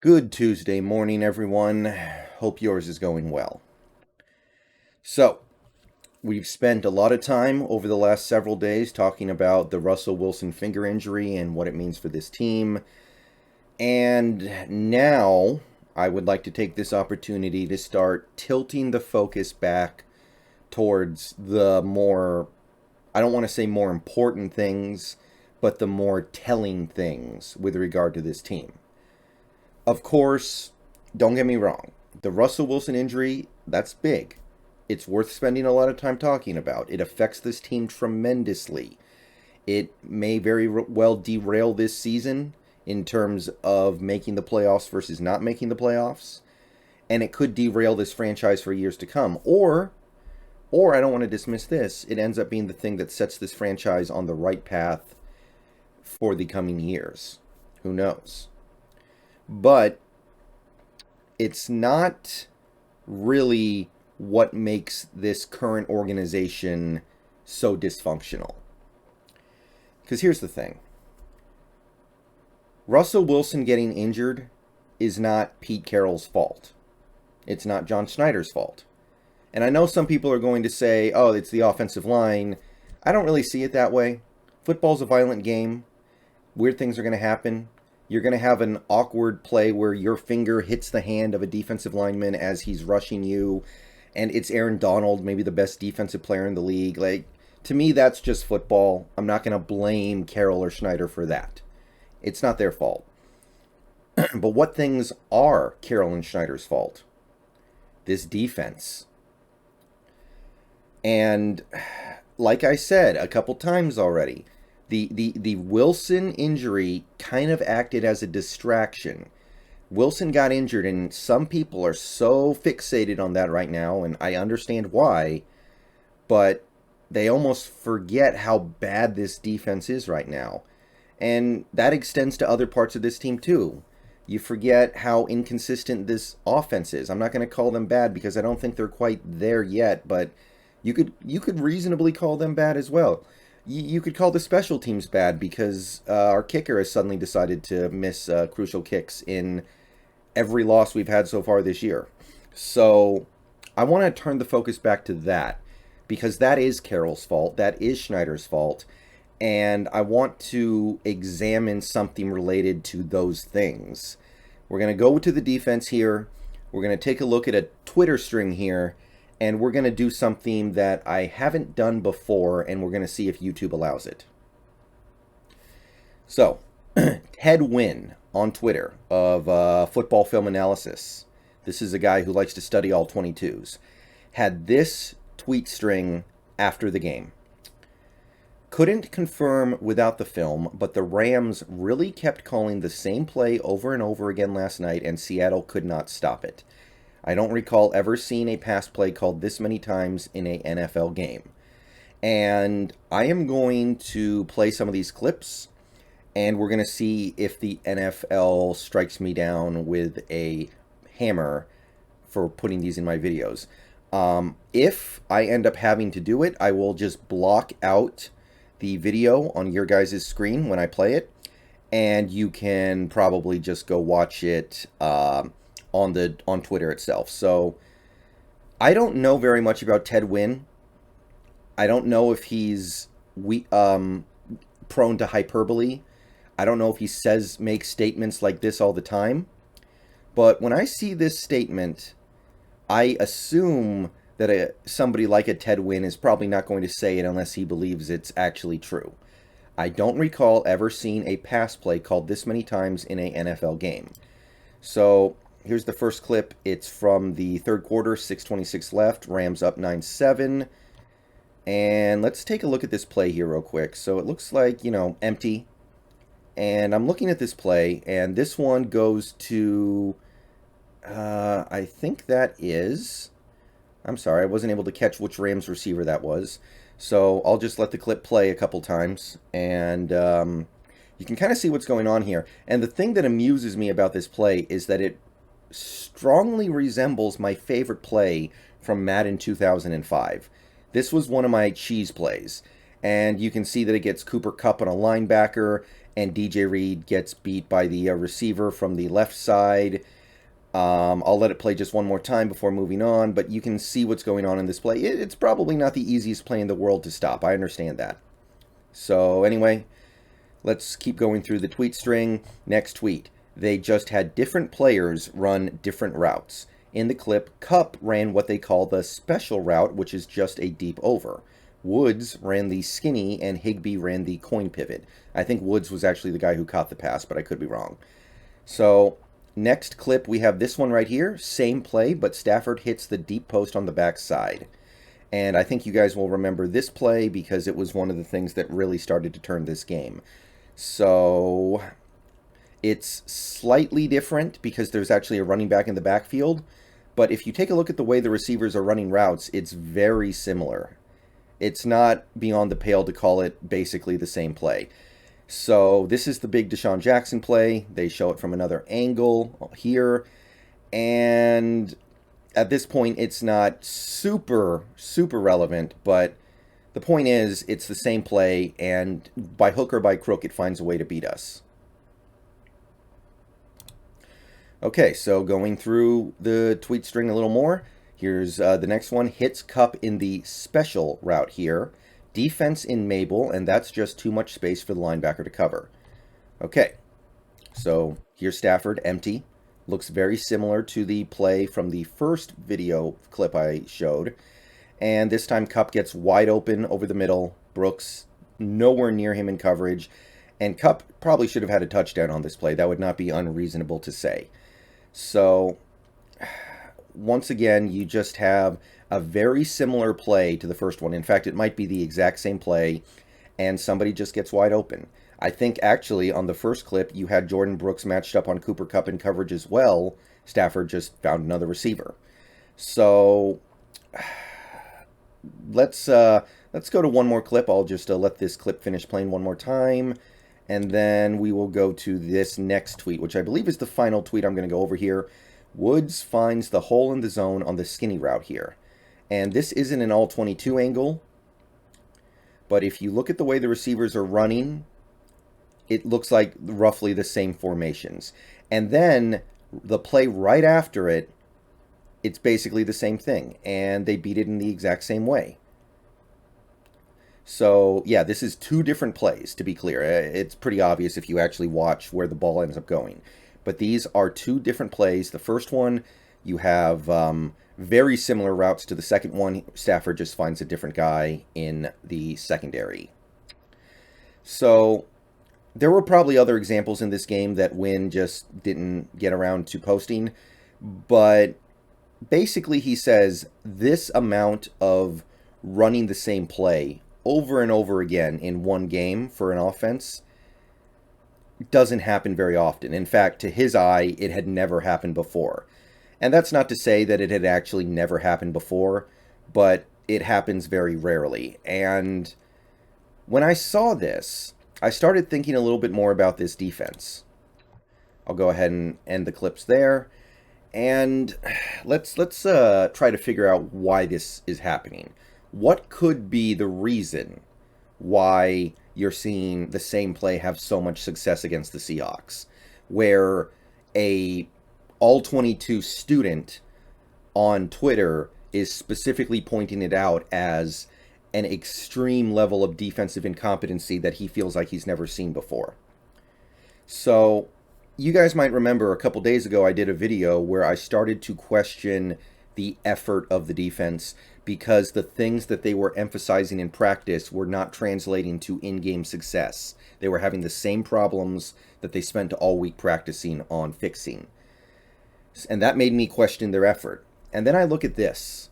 Good Tuesday morning, everyone. Hope yours is going well. So, we've spent a lot of time over the last several days talking about the Russell Wilson finger injury and what it means for this team. And now, I would like to take this opportunity to start tilting the focus back towards the more, I don't want to say more important things, but the more telling things with regard to this team. Of course, don't get me wrong. The Russell Wilson injury, that's big. It's worth spending a lot of time talking about. It affects this team tremendously. It may very well derail this season in terms of making the playoffs versus not making the playoffs. And it could derail this franchise for years to come. Or I don't want to dismiss this, it ends up being the thing that sets this franchise on the right path for the coming years. Who knows? But it's not really what makes this current organization so dysfunctional. Because here's the thing. Russell Wilson getting injured is not Pete Carroll's fault. It's not John Schneider's fault. And I know some people are going to say, oh, it's the offensive line. I don't really see it that way. Football's a violent game. Weird things are going to happen. You're going to have an awkward play where your finger hits the hand of a defensive lineman as he's rushing you, and it's Aaron Donald, maybe the best defensive player in the league. Like, to me, that's just football. I'm not going to blame Carroll or Schneider for that. It's not their fault. But what things are Carroll and Schneider's fault? This defense. And like I said a couple times already, the Wilson injury kind of acted as a distraction. Wilson got injured, and some people are so fixated on that right now, and I understand why, but they almost forget how bad this defense is right now. And that extends to other parts of this team too. You forget how inconsistent this offense is. I'm not going to call them bad because I don't think they're quite there yet, but you could reasonably call them bad as well. You could call the special teams bad because our kicker has suddenly decided to miss crucial kicks in every loss we've had so far this year. So I want to turn the focus back to that because that is Carroll's fault. That is Schneider's fault. And I want to examine something related to those things. We're going to go to the defense here. We're going to take a look at a Twitter string here. And we're going to do something that I haven't done before, and we're going to see if YouTube allows it. So, Ted Wynn on Twitter of Football Film Analysis, this is a guy who likes to study all 22s, had this tweet string after the game. Couldn't confirm without the film, but the Rams really kept calling the same play over and over again last night, and Seattle could not stop it. I don't recall ever seeing a pass play called this many times in a NFL game. And I am going to play some of these clips, and we're going to see if the NFL strikes me down with a hammer for putting these in my videos. If I end up having to do it, I will just block out the video on your guys' screen when I play it, and you can probably just go watch it on Twitter itself. So I don't know very much about Ted Wynn. I don't know if he's prone to hyperbole. I don't know if he makes statements like this all the time. But when I see this statement, I assume that somebody like a Ted Wynn is probably not going to say it unless he believes it's actually true. I don't recall ever seeing a pass play called this many times in an NFL game. So here's the first clip. It's from the third quarter, 6:26 left. Rams up 9-7. And let's take a look at this play here real quick. So it looks like, empty. And I'm looking at this play, and this one goes to, I think that is, I'm sorry, I wasn't able to catch which Rams receiver that was. So I'll just let the clip play a couple times, and you can kind of see what's going on here. And the thing that amuses me about this play is that it strongly resembles my favorite play from Madden 2005. This was one of my cheese plays. And you can see that it gets Cooper Kupp on a linebacker, and DJ Reed gets beat by the receiver from the left side. I'll let it play just one more time before moving on, but you can see what's going on in this play. It's probably not the easiest play in the world to stop. I understand that. So anyway, let's keep going through the tweet string. Next tweet. They just had different players run different routes. In the clip, Cup ran what they call the special route, which is just a deep over. Woods ran the skinny, and Higbee ran the coin pivot. I think Woods was actually the guy who caught the pass, but I could be wrong. So, next clip, we have this one right here. Same play, but Stafford hits the deep post on the backside. And I think you guys will remember this play because it was one of the things that really started to turn this game. So, it's slightly different because there's actually a running back in the backfield. But if you take a look at the way the receivers are running routes, it's very similar. It's not beyond the pale to call it basically the same play. So this is the big Deshaun Jackson play. They show it from another angle here. And at this point, it's not super relevant. But the point is, it's the same play. And by hook or by crook, it finds a way to beat us. Okay, so going through the tweet string a little more. Here's the next one. Hits Cup in the special route here. Defense in Mabel, and that's just too much space for the linebacker to cover. Okay, so here's Stafford, empty. Looks very similar to the play from the first video clip I showed. And this time Cup gets wide open over the middle. Brooks nowhere near him in coverage. And Cup probably should have had a touchdown on this play. That would not be unreasonable to say. So once again, you just have a very similar play to the first one. In fact, it might be the exact same play, and somebody just gets wide open. I think actually on the first clip, you had Jordan Brooks matched up on Cooper Kupp in coverage as well. Stafford just found another receiver. So let's go to one more clip. I'll just let this clip finish playing one more time. And then we will go to this next tweet, which I believe is the final tweet I'm going to go over here. Woods finds the hole in the zone on the skinny route here. And this isn't an all-22 angle. But if you look at the way the receivers are running, it looks like roughly the same formations. And then the play right after it, it's basically the same thing. And they beat it in the exact same way. So, yeah, this is two different plays, to be clear. It's pretty obvious if you actually watch where the ball ends up going. But these are two different plays. The first one, you have very similar routes to the second one. Stafford just finds a different guy in the secondary. So, there were probably other examples in this game that Wynn just didn't get around to posting. But basically, he says this amount of running the same play over and over again in one game for an offense doesn't happen very often. In fact, to his eye, it had never happened before. And that's not to say that it had actually never happened before, but it happens very rarely. And when I saw this, I started thinking a little bit more about this defense. I'll go ahead and end the clips there. And let's try to figure out why this is happening. What could be the reason why you're seeing the same play have so much success against the Seahawks, where a all-22 student on Twitter is specifically pointing it out as an extreme level of defensive incompetency that he feels like he's never seen before? So you guys might remember a couple days ago I did a video where I started to question the effort of the defense because the things that they were emphasizing in practice were not translating to in-game success. They were having the same problems that they spent all week practicing on fixing. And that made me question their effort. And then I look at this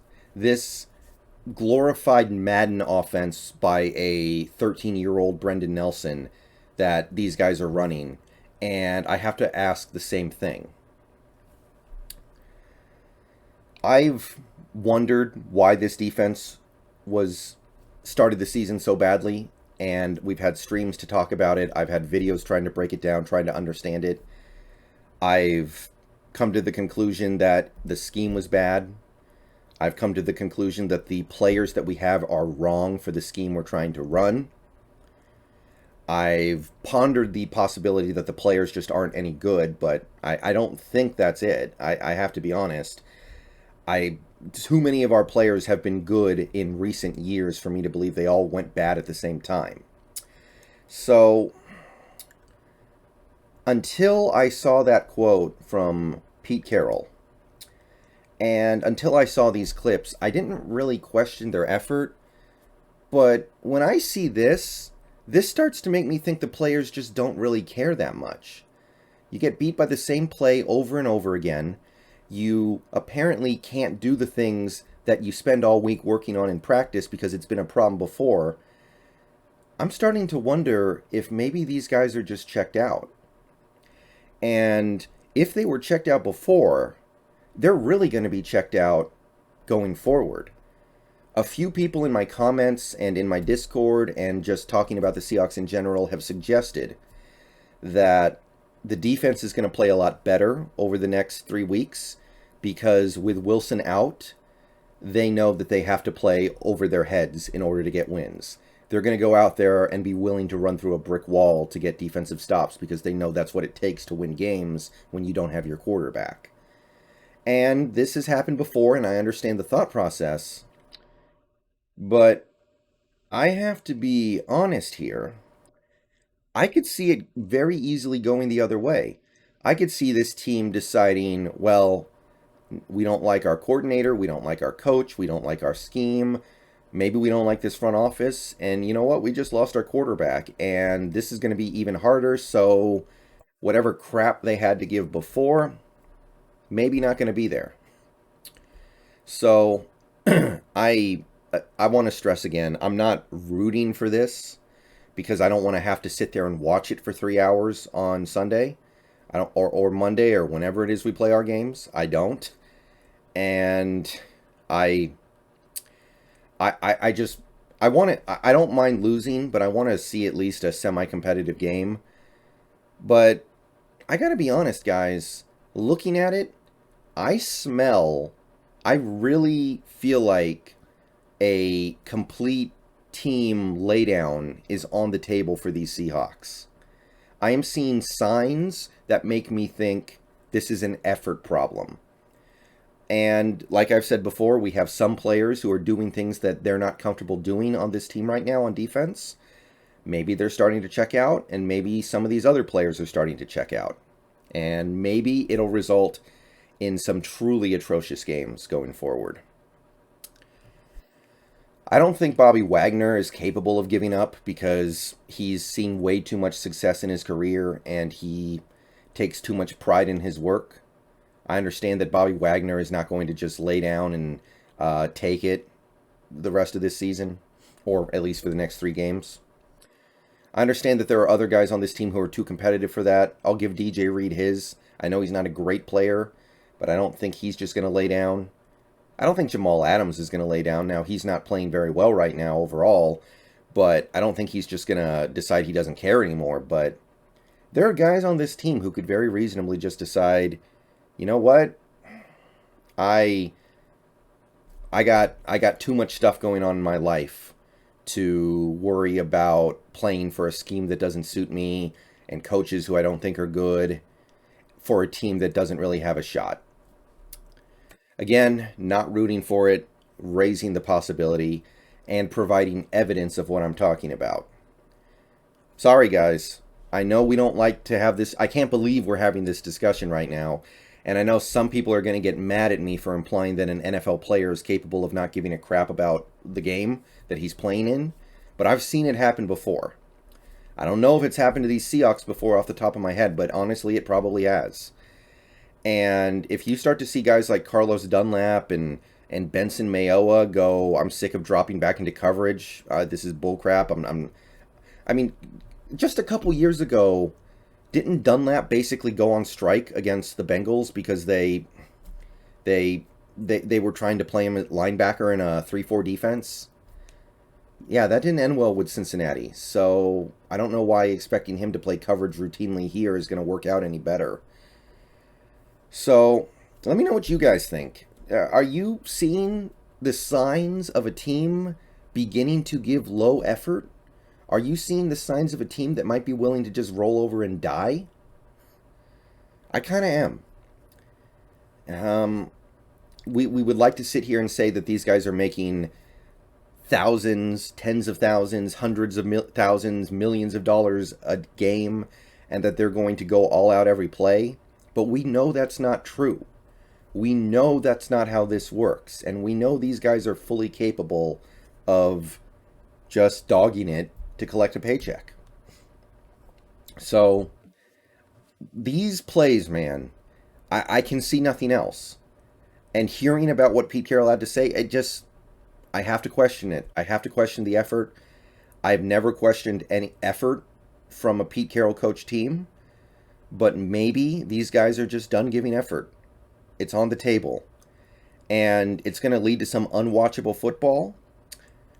glorified Madden offense by a 13-year-old Brendon Nelson that these guys are running, and I have to ask the same thing. I've wondered why this defense started the season so badly, and we've had streams to talk about it. I've had videos trying to break it down, trying to understand it. I've come to the conclusion that the scheme was bad. I've come to the conclusion that the players that we have are wrong for the scheme we're trying to run. I've pondered the possibility that the players just aren't any good, but I don't think that's it. I have to be honest. I Too many of our players have been good in recent years for me to believe they all went bad at the same time. So until I saw that quote from Pete Carroll, and until I saw these clips, I didn't really question their effort. But when I see this starts to make me think the players just don't really care that much. You get beat by the same play over and over again. You apparently can't do the things that you spend all week working on in practice because it's been a problem before. I'm starting to wonder if maybe these guys are just checked out. And if they were checked out before, they're really going to be checked out going forward. A few people in my comments and in my Discord and just talking about the Seahawks in general have suggested that the defense is going to play a lot better over the next 3 weeks because with Wilson out, they know that they have to play over their heads in order to get wins. They're going to go out there and be willing to run through a brick wall to get defensive stops because they know that's what it takes to win games when you don't have your quarterback. And this has happened before, and I understand the thought process. But I have to be honest here. I could see it very easily going the other way. I could see this team deciding, well, we don't like our coordinator, we don't like our coach, we don't like our scheme, maybe we don't like this front office, and you know what? We just lost our quarterback, and this is going to be even harder, so whatever crap they had to give before, maybe not going to be there. So I I want to stress again, I'm not rooting for this because I don't want to have to sit there and watch it for 3 hours on Sunday. I don't, or Monday or whenever it is we play our games. I don't. And I just I want it. I don't mind losing, but I want to see at least a semi-competitive game. But I got to be honest, guys, looking at it, I really feel like a complete team laydown is on the table for these Seahawks. I am seeing signs that make me think this is an effort problem. And like I've said before, we have some players who are doing things that they're not comfortable doing on this team right now on defense. Maybe they're starting to check out, and maybe some of these other players are starting to check out. And maybe it'll result in some truly atrocious games going forward. I don't think Bobby Wagner is capable of giving up because he's seen way too much success in his career and he takes too much pride in his work. I understand that Bobby Wagner is not going to just lay down and take it the rest of this season, or at least for the next 3 games. I understand that there are other guys on this team who are too competitive for that. I'll give DJ Reed his. I know he's not a great player, but I don't think he's just going to lay down. I don't think Jamal Adams is going to lay down. Now, he's not playing very well right now overall, but I don't think he's just going to decide he doesn't care anymore. But there are guys on this team who could very reasonably just decide, you know what? I got too much stuff going on in my life to worry about playing for a scheme that doesn't suit me and coaches who I don't think are good for a team that doesn't really have a shot. Again, not rooting for it, raising the possibility, and providing evidence of what I'm talking about. Sorry, guys. I know we don't like to have this. I can't believe we're having this discussion right now. And I know some people are going to get mad at me for implying that an NFL player is capable of not giving a crap about the game that he's playing in. But I've seen it happen before. I don't know if it's happened to these Seahawks before off the top of my head, but honestly, it probably has. And if you start to see guys like Carlos Dunlap and Benson Mayowa go, I'm sick of dropping back into coverage. This is bullcrap. I mean, just a couple years ago, didn't Dunlap basically go on strike against the Bengals because they were trying to play him at linebacker in a 3-4 defense? Yeah, that didn't end well with Cincinnati. So I don't know why expecting him to play coverage routinely here is going to work out any better. So, let me know what you guys think. Are you seeing the signs of a team beginning to give low effort? Are you seeing the signs of a team that might be willing to just roll over and die? I kind of am. We would like to sit here and say that these guys are making thousands, tens of thousands, hundreds of thousands, millions of dollars a game, and that they're going to go all out every play. But we know that's not true. We know that's not how this works. And we know these guys are fully capable of just dogging it to collect a paycheck. So these plays, man, I can see nothing else. And hearing about what Pete Carroll had to say, I have to question it. I have to question the effort. I've never questioned any effort from a Pete Carroll coach team, but maybe these guys are just done giving effort. It's on the table, and it's going to lead to some unwatchable football,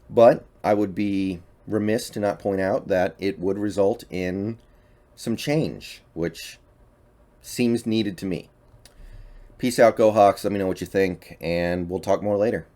but I would be remiss to not point out that it would result in some change, which seems needed to me. Peace out, Go Hawks. Let me know what you think, and we'll talk more later.